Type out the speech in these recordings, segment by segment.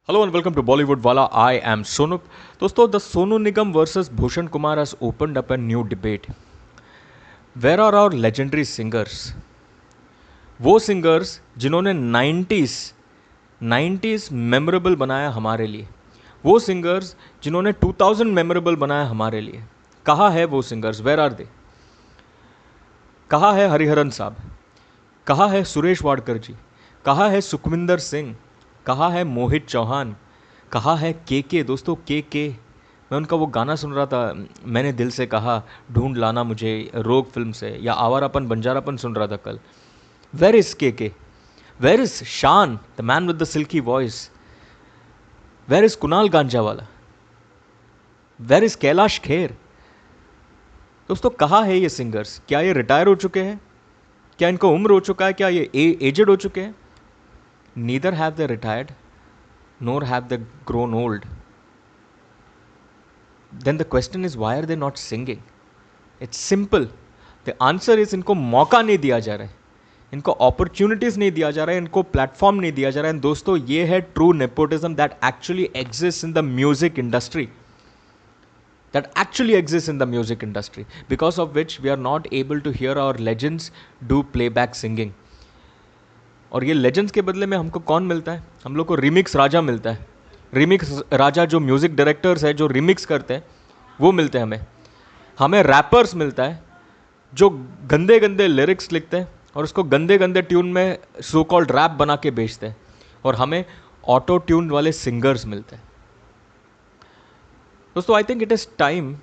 Hello and welcome to Bollywood Wala. I am Sonup. दोस्तों, the Sonu Nigam versus Bhushan Kumar has opened up a new debate. Where are our legendary singers? वो singers जिन्होंने 90s memorable बनाया हमारे लिए, वो singers जिन्होंने 2000 memorable बनाया हमारे लिए, कहाँ है वो सिंगर्स? Where are they? कहाँ है हरिहरन साहब? कहाँ है सुरेश वाडकर जी? कहाँ है सुखविंदर सिंह? कहाँ है मोहित चौहान? कहाँ है के? दोस्तों, के मैं उनका वो गाना सुन रहा था, मैंने दिल से कहा ढूंढ लाना मुझे, रोग फिल्म से, या आवारापन बंजारापन सुन रहा था कल. Where is K? Where is Shaan, the man with the silky voice? Where is Kunal Ganjawala? Where is Kailash Kher? दोस्तों, कहाँ है ये सिंगर्स? क्या ये रिटायर हो चुके हैं? क्या इनको उम्र हो चुका है? क्या ये एजेड हो चुके हैं? Neither have they retired, nor have they grown old. Then the question is, why are they not singing? It's simple. The answer is, इनको मौका नहीं दिया जा रहा है, इनको अपॉर्चुनिटीज़ नहीं दिया जा रहा है, इनको प्लेटफॉर्म नहीं दिया जा रहा है. दोस्तों, ये है true nepotism that actually exist in the music industry. That actually exists in the music industry, because of which we are not able to hear our legends do playback singing. और ये लेजेंड्स के बदले में हमको कौन मिलता है? हम लोग को रिमिक्स राजा मिलता है. रिमिक्स राजा जो म्यूज़िक डायरेक्टर्स है, जो रिमिक्स करते हैं, वो मिलते हैं हमें रैपर्स मिलता है जो गंदे गंदे लिरिक्स लिखते हैं और उसको गंदे गंदे ट्यून में सो कॉल्ड रैप बना के बेचते हैं. और हमें ऑटो ट्यून वाले सिंगर्स मिलते हैं. दोस्तों, I think it is time,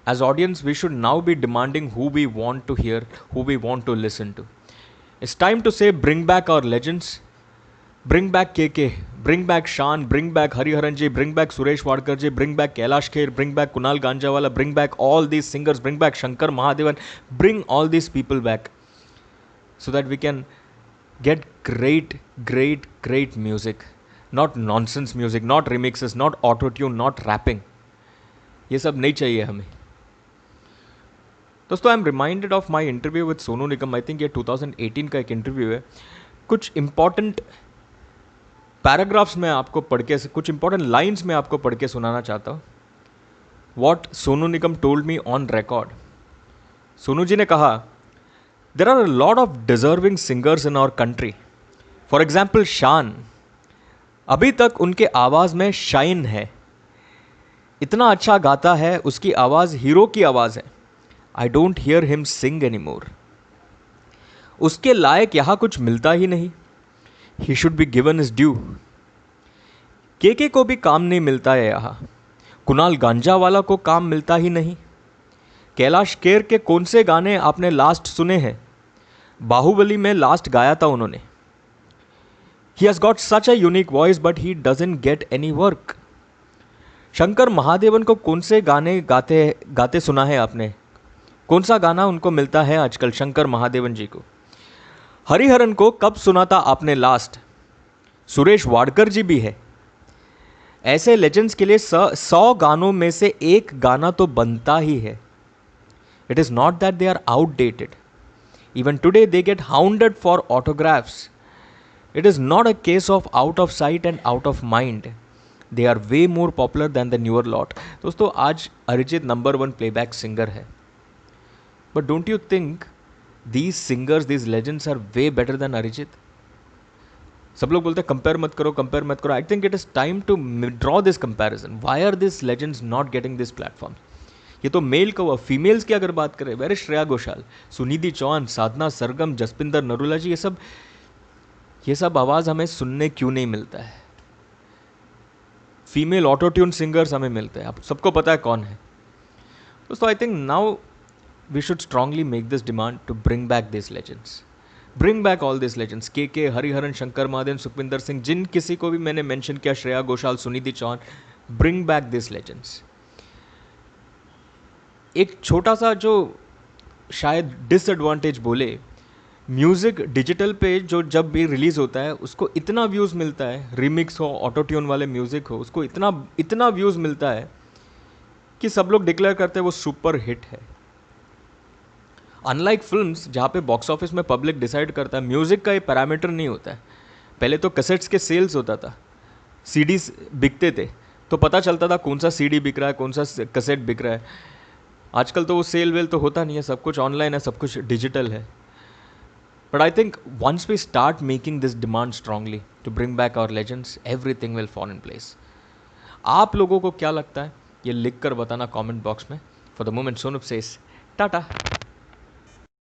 as audience we should now be demanding who we want to hear, who we want to listen to. It's time to say, bring back our legends, bring back KK, bring back Shan, bring back Hariharan ji, bring back Suresh Wadkar ji, bring back Kailash Kher, bring back Kunal Ganjawala, bring back all these singers, bring back Shankar Mahadevan, bring all these people back so that we can get great music. Not nonsense music, not remixes, not auto-tune, not rapping. ये सब नहीं चाहिए हमें. दोस्तों, I am reminded of my interview with Sonu Nigam. I think ये 2018 का एक interview है. कुछ इंपॉर्टेंट पैराग्राफ्स में आपको पढ़ के, कुछ इंपॉर्टेंट लाइन्स में आपको पढ़ के सुनाना चाहता हूँ. What Sonu Nigam told me on record. Sonu ji ने कहा, there are a lot of deserving singers in our country. For example Shaan. अभी तक उनके आवाज़ में शाइन है, इतना अच्छा गाता है, उसकी आवाज़ हीरो की आवाज़ है. I don't hear him sing anymore. उसके लायक यहाँ कुछ मिलता ही नहीं. He should be given his due. के को भी काम नहीं मिलता है यहाँ. कुणाल गांजावाला को काम मिलता ही नहीं. कैलाश खेर के कौन से गाने आपने लास्ट सुने हैं? बाहुबली में लास्ट गाया था उन्होंने. He has got such a unique voice but he doesn't get any work. Shankar Mahadevan को कौन से गाने गाते सुना है आपने? कौन सा गाना उनको मिलता है आजकल शंकर महादेवन जी को? हरिहरन को कब सुना था आपने लास्ट? सुरेश वाडकर जी भी है. ऐसे लेजेंड्स के लिए 100 गानों में से एक गाना तो बनता ही है. It is not that they are outdated. Even today they get hounded for autographs. It is not a case of out of sight and out of mind. They are way more popular than the newer lot. दोस्तों, आज Arijit number 1 playback singer है. But don't you think these singers, these legends are way better than Arijit? सब लोग बोलते हैं compare मत करो. I think it is time to draw this comparison. Why are this legends not getting this platform? ये तो mail का हुआ. फीमेल्स की अगर बात करें, वेर इज श्रेया घोषाल, सुनिधि चौहान, साधना सरगम, जसपिंदर नरूला जी, ये सब आवाज़ हमें सुनने क्यों नहीं मिलता है? फीमेल ऑटो ट्यून सिंगर्स हमें मिलते हैं. आप सबको पता है कौन है. दोस्तों, I think now we should strongly make this demand to bring back these legends. Bring back all these legends. के हरिहरन, शंकर महादेवन, सुखविंदर सिंह, जिन किसी को भी मैंने मेंशन किया, Shreya Ghoshal, Sunidhi Chauhan, bring back these legends. एक छोटा सा जो शायद डिसएडवांटेज बोले, म्यूज़िक डिजिटल पे जो जब भी रिलीज़ होता है उसको इतना व्यूज़ मिलता है, रिमिक्स हो, ऑटो ट्यून वाले म्यूज़िक हो, उसको इतना व्यूज़ मिलता है कि सब लोग डिक्लेयर करते हैं वो सुपर हिट है. अनलाइक फिल्म्स जहाँ पे बॉक्स ऑफिस में पब्लिक डिसाइड करता है, म्यूज़िक का ये पैरामीटर नहीं होता है. पहले तो कैसेट्स के सेल्स होता था, सीडीज बिकते थे तो पता चलता था कौन सा सीडी बिक रहा है, कौन सा कैसेट बिक रहा है। आजकल तो वो सेल वेल तो होता नहीं है, सब कुछ ऑनलाइन है, सब कुछ डिजिटल है। But I think once we start making this demand strongly to bring back our legends, everything will fall in place. आप लोगों को क्या लगता है ये लिख कर बताना कॉमेंट बॉक्स में। For the moment Sonu says Tata.